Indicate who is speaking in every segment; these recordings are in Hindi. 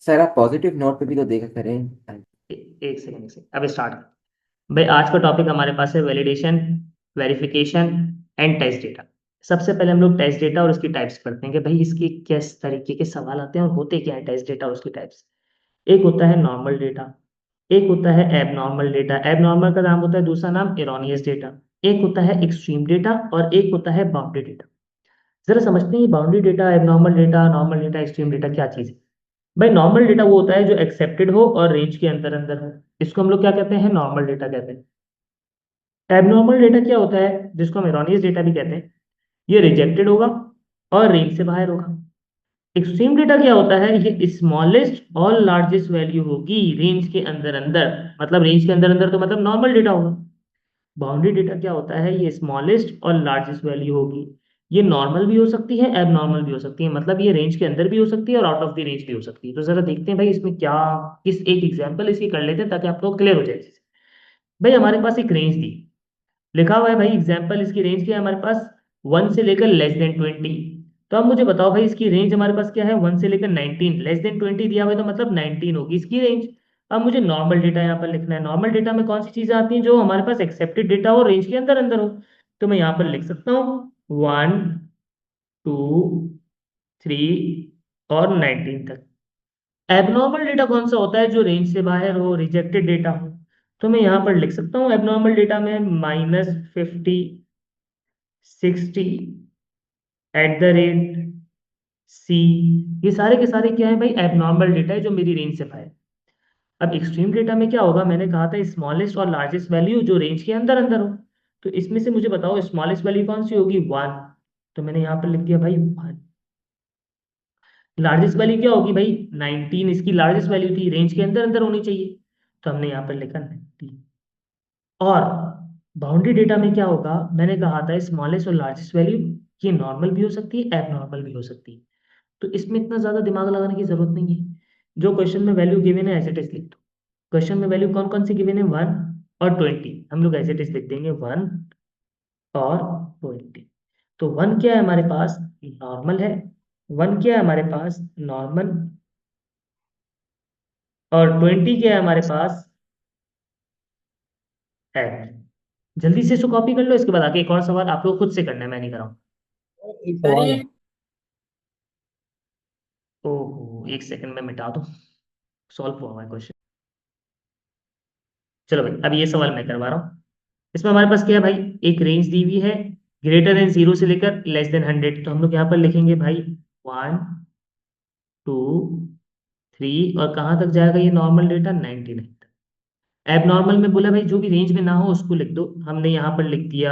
Speaker 1: सर आप पॉजिटिव नोट पे भी तो देखा करें।
Speaker 2: एक सेकंड से अब स्टार्ट। भाई आज का टॉपिक हमारे पास है validation, verification and test data. सबसे पहले हम लोग टेस्ट डेटा और उसकी टाइप्स पढ़ते हैं कि भाई इसके किस तरीके के सवाल आते हैं और होते क्या है टेस्ट डेटा और उसकी टाइप्स। एक होता है नॉर्मल डेटा, एक होता है एबनॉर्मल डेटा। एबनॉर्मल का नाम होता है, दूसरा नाम इरोनियस डेटा। एक होता है एक्सट्रीम डेटा और एक होता है बाउंड्री डेटा। जरा समझते हैं boundary data, abnormal data, normal data, extreme data क्या चीज है। भाई नॉर्मल डेटा वो होता है जो एक्सेप्टेड हो और रेंज के अंदर अंदर हो, इसको हम लोग क्या कहते हैं, नॉर्मल डेटा कहते हैं। एबनॉर्मल डेटा क्या होता है, जिसको हम एरोनियस डेटा भी कहते हैं, ये रिजेक्टेड होगा और रेंज से बाहर होगा। एक्सट्रीम डेटा क्या होता है, ये स्मॉलेस्ट और लार्जेस्ट वैल्यू होगी रेंज के अंदर अंदर, मतलब रेंज के अंदर अंदर तो मतलब नॉर्मल डेटा होगा। बाउंड्री डेटा क्या होता है, ये स्मॉलेस्ट और लार्जेस्ट वैल्यू होगी। ये नॉर्मल भी हो सकती है, एबनॉर्मल भी हो सकती है, मतलब ये रेंज के अंदर भी हो सकती है और आउट ऑफ द रेंज भी हो सकती है। तो जरा देखते हैं भाई इसमें क्या, किस एक एग्जांपल इसकी कर लेते हैं ताकि आप लोग क्लियर हो जाए चीज़। भाई हमारे पास एक रेंज दी, लिखा हुआ है भाई एग्जाम्पल, इसकी रेंज क्या है हमारे पास, 1 से लेकर <20। तो अब मुझे बताओ भाई इसकी रेंज हमारे पास क्या है, 1 से लेकर 19, <20 दिया हुआ है तो मतलब 19 होगी इसकी रेंज। अब मुझे नॉर्मल डेटा यहाँ पर लिखना है। नॉर्मल डेटा में कौन सी चीजें आती हैं, जो हमारे पास एक्सेप्टेड डेटा हो, रेंज के अंदर अंदर हो। तो मैं यहाँ पर लिख सकता हूँ 1, 2, 3 और 19 तक। एबनॉर्मल डेटा कौन सा होता है, जो रेंज से बाहर हो, रिजेक्टेड डेटा हो। तो मैं यहाँ पर लिख सकता हूँ एबनॉर्मल डेटा में -50, 60, @C। ये सारे के सारे क्या है भाई, एबनॉर्मल डेटा है जो मेरी रेंज से बाहर। अब एक्सट्रीम डेटा में क्या होगा, मैंने कहा था स्मॉलेस्ट और लार्जेस्ट वैल्यू जो रेंज के अंदर अंदर हो। तो इसमें से मुझे बताओ स्मॉलेस्ट वैल्यू कौन सी होगी, 1। तो मैंने यहाँ पर लिख दिया भाई 1। लार्जेस्ट वैल्यू क्या होगी भाई, 19, इसकी लार्जेस्ट वैल्यू थी, रेंज के अंदर अंदर होनी चाहिए। तो हमने यहाँ पर लिखा 19। और बाउंड्री डेटा में क्या होगा, मैंने कहा था स्मॉलेस्ट और लार्जेस्ट वैल्यू ये नॉर्मल भी हो सकती है, एबनॉर्मल भी हो सकती है। तो इसमें इतना ज्यादा दिमाग लगाने की जरूरत नहीं है। जो क्वेश्चन में वैल्यू गिवन है एज इट इज लिख दो। क्वेश्चन में वैल्यू कौन कौन सी गिवन है, 1 और 20, हम लोग एज इट इज लिख देंगे 1 और 20। तो 1 क्या है हमारे पास, नॉर्मल है। 1 क्या है हमारे पास, नॉर्मल। और 20 क्या है हमारे पास, है। जल्दी से इसको कॉपी कर लो, इसके बाद आगे एक और सवाल आप लोग खुद से करना है, मैं नहीं कराऊँ।
Speaker 1: एक सवाल है।
Speaker 2: ओहो, एक सेकंड में मिटा दो, सॉल्व हुआ हुआ है क्वेश्चन। चलो भाई अब ये सवाल मैं करवा रहा हूँ। इसमें हमारे पास क्या है भाई, एक रेंज दी हुई है, greater than 0 से लेकर <100। तो हम लोग यहाँ पर लिखेंगे भाई 1, 2, 3, और कहाँ तक जाएगा ये नॉर्मल डेटा, 99। एब नॉर्मल में बोला भाई जो भी रेंज में ना हो उसको लिख दो, हमने यहाँ पर लिख दिया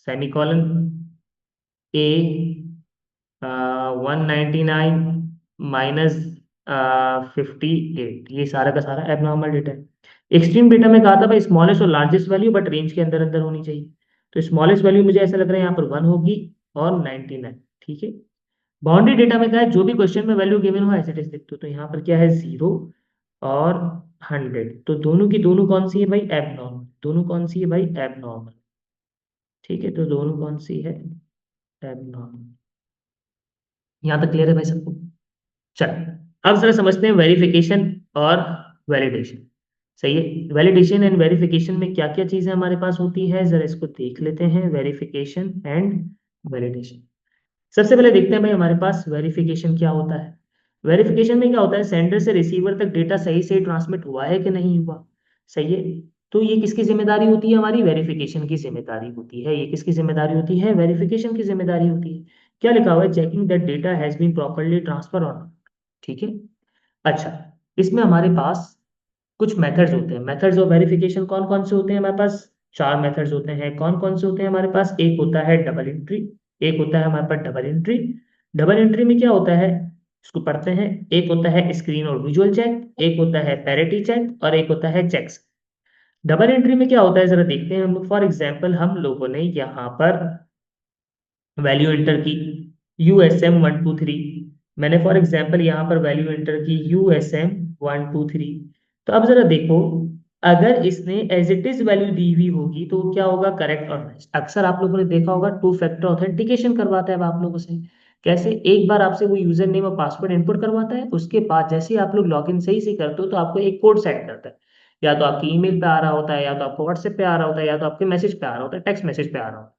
Speaker 2: सेमीकॉलन ए, 199 -58, ये सारा का सारा एबनॉर्मल डेटा है। एक्सट्रीम डेटा में कहा था भाई स्मॉलेस्ट और लार्जेस्ट वैल्यू बट रेंज के अंदर अंदर होनी चाहिए। तो स्मॉलेस्ट वैल्यू मुझे ऐसा लग रहा है यहाँ पर 1 होगी और 99, ठीक है। बाउंड्री डेटा में क्या है, जो भी क्वेश्चन में वैल्यू गिवन हो ऐसे लिख दो। तो यहाँ पर क्या है, 0 और 100, तो दोनों की दोनों कौन सी है भाई, एबनॉर्मल। दोनों कौन सी है भाई, एबनॉर्मल। ठीक है, तो दोनों कौन सी है, एबनॉर्मल। यहाँ तक क्लियर है भाई सबको। चल अब जरा समझते हैं वेरिफिकेशन और वैलिडेशन। सही है, वैलिडेशन एंड वेरिफिकेशन में क्या क्या चीजें हमारे पास होती है, जरा इसको देख लेते हैं, वेरिफिकेशन एंड वैलिडेशन। सबसे पहले देखते हैं भाई हमारे पास वेरिफिकेशन क्या होता है। वेरिफिकेशन में क्या होता है, सेंडर से रिसीवर तक डेटा सही से ट्रांसमिट हुआ है कि नहीं हुआ। सही है, तो ये किसकी जिम्मेदारी होती है, हमारी वेरिफिकेशन की जिम्मेदारी होती है। ये किसकी जिम्मेदारी होती है, वेरिफिकेशन की जिम्मेदारी होती है। क्या लिखा हुआ है, checking that data has been properly transfer on. ठीक है। अच्छा, इसमें हमारे पास कुछ मेथड्स होते हैं। मेथड्स ऑफ वेरिफिकेशन कौन कौन से होते हैं हमारे पास, 4 मेथड्स होते हैं। कौन कौन से होते हैं हमारे पास, एक होता है डबल एंट्री, एक होता है हमारे पास डबल एंट्री। डबल एंट्री में क्या होता है, इसको पढ़ते हैं। एक होता है स्क्रीन और विजुअल चेक, एक होता है पैरिटी चेक और एक होता है चेक्स। डबल एंट्री में क्या होता है जरा देखते हैं हम लोग। फॉर एग्जाम्पल हम लोगों ने यहाँ पर वैल्यू एंटर की USM 123, मैंने फॉर एग्जांपल यहाँ पर वैल्यू एंटर की USM 123। तो अब जरा देखो, अगर इसने एज इट इज वैल्यू दी हुई होगी तो क्या होगा, करेक्ट और राइट। अक्सर आप लोगों ने देखा होगा 2 फैक्टर ऑथेंटिकेशन करवाता है अब आप लोगों से। कैसे? एक बार आपसे वो यूजर नेम और पासवर्ड इनपुट करवाता है, उसके बाद जैसे ही आप लोग लॉगिन सही से करते हो तो आपको एक कोड सेंड करता है, या तो आपकी ईमेल पे आ रहा होता है, या तो आपको व्हाट्सएप पे आ रहा होता है, या तो आपके मैसेज पे आ रहा होता है, टेक्स्ट मैसेज पे आ रहा होता है।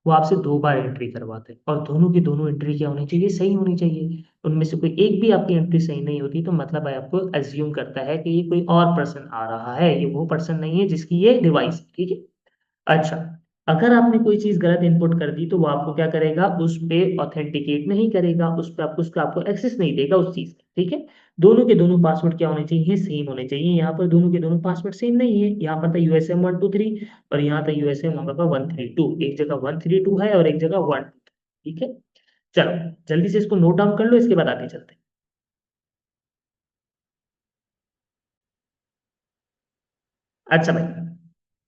Speaker 2: वो आपसे 2 बार एंट्री करवाते हैं, और दोनों की दोनों एंट्री क्या होनी चाहिए? सही होनी चाहिए। उनमें से कोई एक भी आपकी एंट्री सही नहीं होती तो मतलब है आपको एज्यूम करता है कि ये कोई और पर्सन आ रहा है, ये वो पर्सन नहीं है जिसकी ये डिवाइस है, ठीक है। अच्छा, अगर आपने कोई चीज गलत इनपुट कर दी तो वो आपको क्या करेगा? उस पे ऑथेंटिकेट नहीं करेगा, उस पे आपको उसका आपको एक्सेस नहीं देगा उस चीज का, ठीक है। दोनों के दोनों पासवर्ड क्या होने चाहिए? सेम होने चाहिए। यहाँ पर दोनों के दोनों पासवर्ड सेम नहीं है, यहाँ पर था USM123 और यहाँ था USM132। एक जगह 132 है और एक जगह 1, ठीक है। चलो जल्दी से इसको नोट डाउन कर लो, इसके बाद आगे चलते हैं। अच्छा भाई,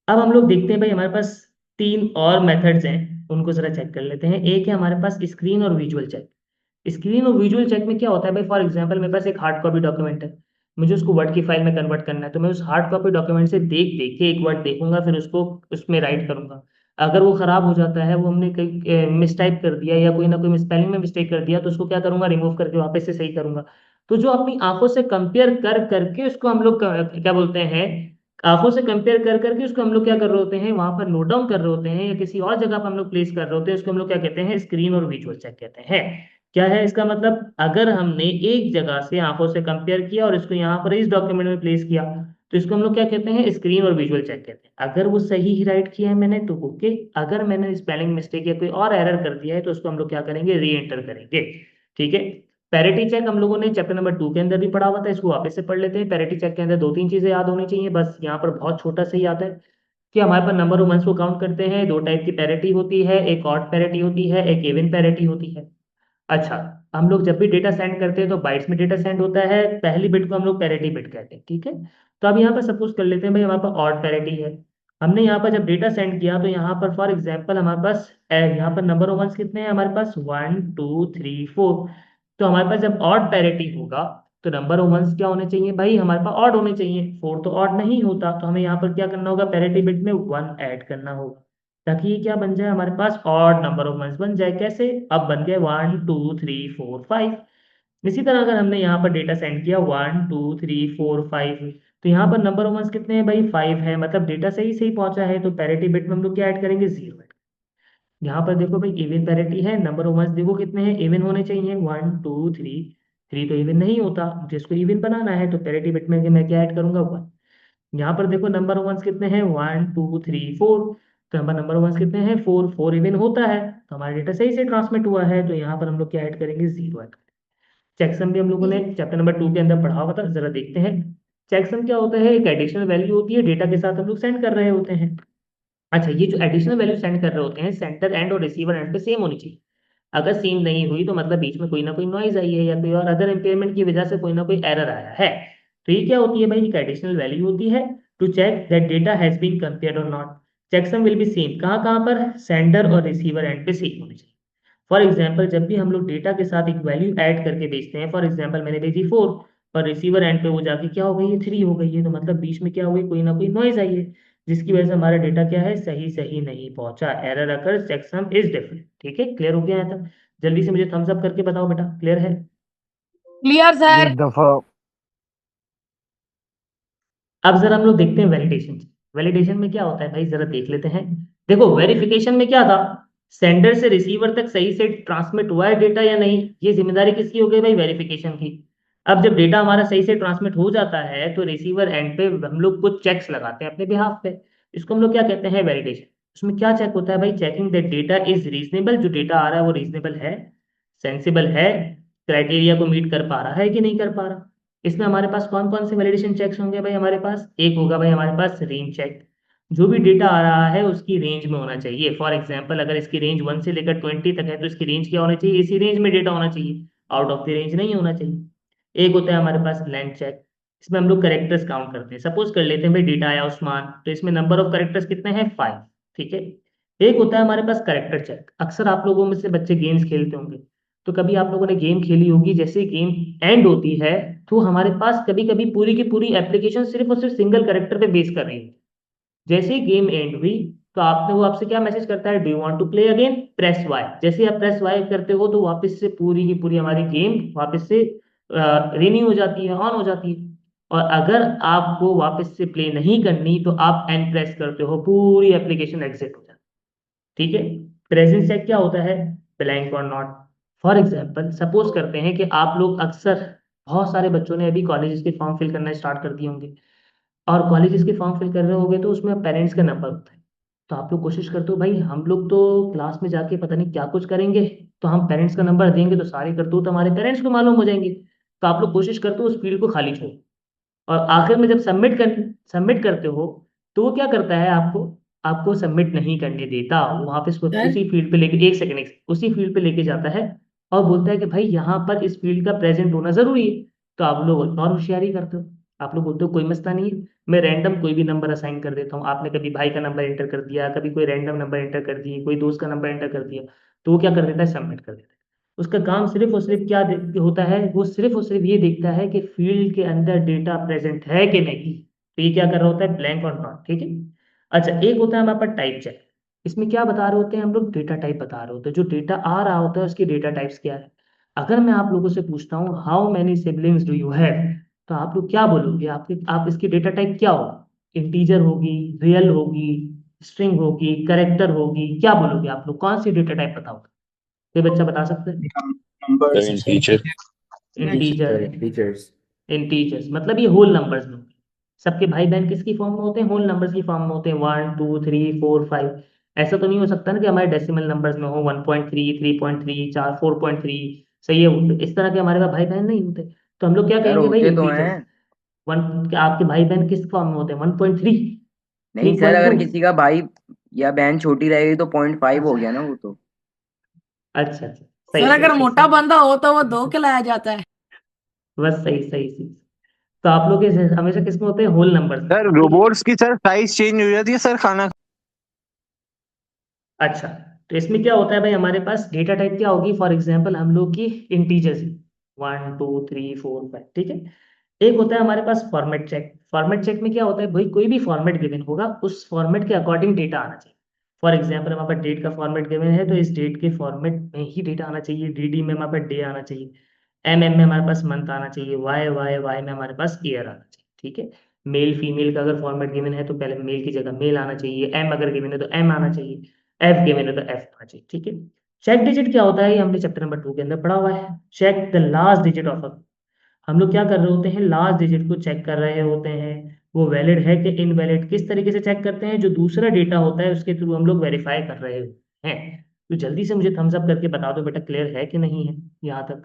Speaker 2: अब हम लोग देखते हैं भाई, हमारे पास 3 और मेथड्स हैं, उनको जरा चेक कर लेते हैं। एक है हमारे पास स्क्रीन और विजुअल चेक। स्क्रीन और विजुअल चेक में क्या होता है भाई? फॉर एग्जांपल मेरे पास एक हार्ड कॉपी डॉक्यूमेंट है, मुझे उसको वर्ड की फाइल में कन्वर्ट करना है, तो मैं उस हार्ड कॉपी डॉक्यूमेंट से देख देख के एक वर्ड देखूंगा, फिर उसको उसमें राइट करूंगा। अगर वो खराब हो जाता है, वो हमने कहीं मिसटाइप कर दिया या कोई ना कोई स्पेलिंग में मिस्टेक कर दिया, तो उसको क्या करूंगा? रिमूव करके वापस से सही करूंगा। तो जो अपनी आंखों से कंपेयर कर करके उसको हम लोग क्या बोलते हैं, आंखों से कंपेयर कर करके उसको हम लोग क्या कर रहे होते हैं, वहां पर नोट डाउन कर रहे होते हैं, या किसी और जगह पर हम लोग प्लेस कर रहे होते हैं, उसको हम लोग क्या कहते हैं? स्क्रीन और विजुअल चेक कहते हैं। क्या है इसका मतलब? अगर हमने एक जगह से आंखों से कंपेयर किया और इसको यहाँ पर इस डॉक्यूमेंट में प्लेस किया, तो इसको हम लोग क्या कहते हैं? स्क्रीन और विजुअल चेक कहते हैं। अगर वो सही ही राइट किया है मैंने तो ओके, अगर मैंने स्पेलिंग मिस्टेक या कोई और एरर कर दिया है तो उसको हम लोग क्या करेंगे? री एंटर करेंगे, ठीक है। पैरिटी चेक हम लोगों ने चैप्टर नंबर 2 के अंदर भी पढ़ा हुआ था, इसको वापस से पढ़ लेते हैं। पैरिटी चेक के अंदर 2-3 चीजें याद होनी चाहिए, बस यहाँ पर बहुत छोटा सा ही आता है कि हमारे पास नंबर ऑफ मंथ्स को काउंट करते हैं। 2 टाइप की पैरिटी होती है, एक ऑड पैरिटी होती है, एक इवन पैरिटी होती है। अच्छा, हम लोग जब भी डेटा सेंड करते हैं तो बाइट्स में डेटा सेंड होता है, पहली बिट को हम लोग पैरिटी बिट कहते हैं, ठीक है। तो अब यहाँ पर सपोज कर लेते हैं भाई, हमारे पास ऑड पैरिटी है। हमने यहाँ पर जब डेटा सेंड किया तो यहाँ पर फॉर एग्जांपल हमारे पास यहाँ पर नंबर ऑफ वंस कितने हैं? हमारे पास 1 2 3 4। तो हमारे पास जब ऑड पैरिटी होगा तो नंबर ऑफ वंस क्या होने चाहिए भाई? हमारे पास ऑड होने चाहिए। 4 तो ऑड नहीं होता, तो हमें यहाँ पर क्या करना होगा? पैरिटी बिट में 1 ऐड करना होगा, ताकि ये क्या बन जाए? हमारे पास ऑड नंबर ऑफ मंथ्स बन जाए। कैसे? अब बन गए 1 2 3 4 5। इसी तरह अगर हमने यहाँ पर डेटा सेंड किया 1 2 3 4 5, तो यहाँ पर नंबर ऑफ मंथ्स कितने हैं भाई? 5 है, मतलब डेटा सही सही पहुंचा है, तो पैरिटी बिट में हम लोग क्या ऐड करेंगे? 0। यहाँ पर देखो भाई, इवन पैरिटी है, नंबर ऑफ मंथ्स देखो कितने हैं? इवन होने चाहिए। 1 2 3, 3 तो इवन नहीं होता, मुझे इसको इवन बनाना है, तो पैरिटी बिट में मैं क्या ऐड करूंगा? 1। यहाँ पर देखो नंबर ऑफ वंस कितने हैं? 1 2 3 4। तो यहाँ पर नंबर ऑफ वंस कितने हैं? 4। 4 इवन होता है, तो हमारा डेटा सही से ट्रांसमिट हुआ है, तो यहाँ पर हम लोग क्या ऐड करेंगे? 0 ऐड। चेकसम भी हम लोगों ने चैप्टर नंबर 2 के अंदर पढ़ा हुआ था, जरा देखते हैं। चेकसम क्या होता है? एक एडिशनल वैल्यू होती है, डेटा के साथ हम लोग सेंड कर रहे होते हैं। अच्छा, ये जो एडिशनल वैल्यू सेंड कर रहे होते हैं, सेंटर एंड और रिसीवर एंड पे सेम होनी चाहिए। अगर सेम नहीं हुई तो मतलब बीच में कोई ना कोई नॉइज आई है, या कोई और अदर इम्पेयरमेंट की वजह से कोई ना कोई एरर आया है। तो ये क्या होती है भाई? एक एडिशनल वैल्यू होती है to check that data has been compared और not. Checksum will be same, कहाँ कहाँ पर? सेंडर और रिसीवर एंड पे सेम होनी चाहिए। फॉर एग्जाम्पल जब भी हम लोग डेटा के साथ एक वैल्यू ऐड करके भेजते हैं, फॉर एग्जाम्पल मैंने भेजी 4, और रिसीवर एंड पे वो जाके क्या हो गई है? 3 हो गई है, तो मतलब बीच में क्या हुई? कोई ना कोई नॉइज आई है, जिसकी वजह से हमारा डेटा क्या है? सही सही नहीं पहुंचा। Error occur, checksum is different, ठीक है। क्लियर हो गया है तब? जल्दी से मुझे थम्स अप करके बताओ बेटा, क्लियर है?
Speaker 3: Clear sir.
Speaker 4: एक दफा
Speaker 2: अब जरा हम लोग देखते हैं वैलिडेशन। वैलिडेशन में क्या होता है भाई, जरा देख लेते हैं। देखो वेरिफिकेशन में क्या था? सेंडर से रिसीवर तक सही से ट्रांसमिट हुआ है डेटा या नहीं, ये जिम्मेदारी किसकी हो गई भाई? वेरिफिकेशन की। अब जब डेटा हमारा सही से ट्रांसमिट हो जाता है तो रिसीवर एंड पे हम लोग कुछ चेक्स लगाते हैं अपने बिहाफ पे, इसको हम लोग क्या कहते हैं? वैलिडेशन। उसमें क्या चेक होता है भाई? Checking that data is reasonable, जो डेटा आ रहा है वो रीजनेबल है, सेंसिबल है, क्राइटेरिया को मीट कर पा रहा है कि नहीं कर पा रहा। इसमें हमारे पास कौन कौन से वैलिडेशन चेक्स होंगे भाई? हमारे पास एक होगा भाई हमारे पास रेंज चेक, जो भी डेटा आ रहा है उसकी रेंज में होना चाहिए। फॉर एग्जांपल अगर इसकी रेंज 1 से लेकर 20 तक है तो इसकी रेंज क्या होनी चाहिए? इसी रेंज में डेटा होना चाहिए, आउट ऑफ द रेंज नहीं होना चाहिए। एक होता है हमारे पास लेंथ चेक, इसमें हम लोग करेक्टर्स काउंट करते हैं। सपोज कर लेते हैं भाई डेटा आया उस्मान, तो इसमें नंबर ऑफ करेक्टर्स कितने हैं? 5, ठीक है। एक होता है हमारे पास करेक्टर चेक। अक्सर आप लोगों में से बच्चे गेम्स खेलते होंगे, तो कभी आप लोगों ने गेम खेली होगी, जैसे गेम एंड होती है तो हमारे पास कभी कभी पूरी की पूरी एप्लीकेशन सिर्फ और सिर्फ सिंगल करेक्टर पे बेस कर रही है। जैसे ही गेम एंड हुई तो आपने वो आपसे क्या मैसेज करता है, do you want to play again, press Y. जैसे आप प्रेस वाई करते हो तो वापस से पूरी की पूरी हमारी गेम वापस से रिन्यू हो जाती है, ऑन हो जाती है। और अगर आपको वापस से प्ले नहीं करनी तो आप एन प्रेस करते हो, पूरी एप्लीकेशन एग्जिट हो जाती है। ठीक है। प्रेजेंस चेक क्या होता है, ब्लैंक और नॉट। फॉर एग्जाम्पल सपोज करते हैं कि आप लोग अक्सर, बहुत सारे बच्चों ने अभी कॉलेजेस के फॉर्म फिल करना स्टार्ट कर दिए होंगे, और कॉलेजेस के फॉर्म फिल कर रहे होगे तो उसमें पेरेंट्स का नंबर होता है। तो आप लोग कोशिश करते हो भाई हम लोग तो क्लास में जाके पता नहीं क्या कुछ करेंगे, तो हम पेरेंट्स का नंबर देंगे तो सारे करतूत हमारे पेरेंट्स को मालूम हो जाएंगे। तो आप लोग कोशिश करते हो उस फील्ड को खाली छोड़ो, और आखिर में जब सबमिट करते हो तो वो क्या करता है, आपको आपको सबमिट नहीं करने देता। वो वापस
Speaker 3: सर
Speaker 2: उसी फील्ड पे लेके, एक सेकंड, उसी फील्ड पे लेके जाता है और बोलता है कि भाई यहाँ पर इस फील्ड का प्रेजेंट होना जरूरी है। तो आप लोग और होशियारी करते हो, आप लोग बोलते हो कोई मसला नहीं है, मैं रैंडम कोई भी नंबर असाइन कर देता हूँ। आपने कभी भाई का नंबर एंटर कर दिया, कभी कोई रैंडम नंबर एंटर कर दिए, कोई दोस्त का नंबर एंटर कर दिया, तो वो क्या कर देता है, सबमिट कर देता है। उसका काम सिर्फ और सिर्फ क्या होता है, वो सिर्फ और सिर्फ ये देखता है कि फील्ड के अंदर डेटा प्रेजेंट है कि नहीं। तो ये क्या कर रहा होता है, ब्लैंक और नॉट। ठीक है। अच्छा, एक होता है हमारे पास टाइप चेक। इसमें क्या बता रहे होते हैं हम लोग, डेटा टाइप बता रहे होते हैं, जो डेटा आ रहा होता है उसकी डेटा टाइप्स क्या है। अगर मैं आप लोगों से पूछता हूँ how many siblings do you have, तो आप लोग क्या बोलोगे, आप इसकी डेटा टाइप क्या होगी, इंटीजर होगी, रियल होगी, स्ट्रिंग होगी, करेक्टर होगी, क्या बोलोगे आप लोग, कौन सी डेटा टाइप बताओगे, कोई बच्चा बता सकते हैं।
Speaker 4: Numbers
Speaker 5: in teacher.
Speaker 2: Integer.
Speaker 1: Teachers.
Speaker 2: Integers मतलब ये होल नंबर्स में होंगे। सबके भाई बहन किसकी फॉर्म में होते हैं, होल नंबर्स की फॉर्म में होते हैं, 1 2 3 4 5। ऐसा तो नहीं हो सकता ना कि हमारे डेसिमल नंबर्स में हो 1.3 3.3 4 4.3। सही है, इस तरह के हमारे पास भाई बहन नहीं होते। तो हम लोग क्या
Speaker 4: सर
Speaker 2: कहेंगे भाई,
Speaker 4: होते तो
Speaker 2: इंटीजर्स।
Speaker 4: हैं।
Speaker 2: वन, आपके भाई बहन किस फॉर्म में होते हैं, 1.3,
Speaker 4: नहीं
Speaker 2: थ्री
Speaker 4: सर,
Speaker 2: पॉइंट
Speaker 4: अगर
Speaker 2: टू
Speaker 4: किसी का भाई या बहन छोटी रहेगी तो 0.5 हो
Speaker 2: अच्छा
Speaker 4: गया ना वो तो।
Speaker 2: अच्छा अच्छा, सही
Speaker 3: सर
Speaker 2: सही
Speaker 3: अगर
Speaker 2: सही
Speaker 3: मोटा
Speaker 2: सही।
Speaker 3: बंदा हो तो वो 2 के लाया जाता है।
Speaker 2: बस सही सही सही। तो आप लोग हमेशा किसमें होते हैं, होल नंबर्स में।
Speaker 5: सर
Speaker 2: ठीक है।
Speaker 5: रोबोट्स की सर साइज चेंज हो जाती है सर खाना।
Speaker 2: अच्छा, तो इसमें क्या होता है भाई, हमारे पास डेटा टाइप क्या होगी, फॉर एग्जांपल हम लोग की इंटीजर्स, 1 2 3 4 5। ठीक है। एक होता है हमारे पास फॉर्मेट चेक। फॉर्मेट चेक में क्या होता है भाई, कोई भी फॉर्मेट गिवन होगा उस फॉर्मेट के अकॉर्डिंग डेटा आना चाहिए। फॉर एग्जांपल हमारे पास डेट का फॉर्मेट गिवन है तो इस डेट के फॉर्मेट में ही डेटा आना चाहिए, डीडी में हमारे पास डे आना चाहिए, एम में हमारे पास मंथ आना चाहिए, वाई में हमारे पास ईयर आना चाहिए। ठीक है। मेल फीमेल का अगर फॉर्मेट गिवन है तो पहले मेल की जगह मेल आना चाहिए, एम अगर गिवन है तो एम आना चाहिए, एफ गिवन है तो एफ आना चाहिए। ठीक है। चेक डिजिट क्या होता है, ये हमने चैप्टर नंबर 2 के अंदर पढ़ा हुआ है। Check the last digit of a, हम लोग क्या कर रहे होते हैं, लास्ट डिजिट को चेक कर रहे होते हैं, वो वैलिड है कि इनवैलिड। किस तरीके से चेक करते हैं, जो दूसरा डेटा होता है उसके थ्रू हम लोग वेरीफाई कर रहे हैं। तो जल्दी से मुझे थम्स अप करके बता दो बेटा, क्लियर है कि नहीं है यहाँ तक।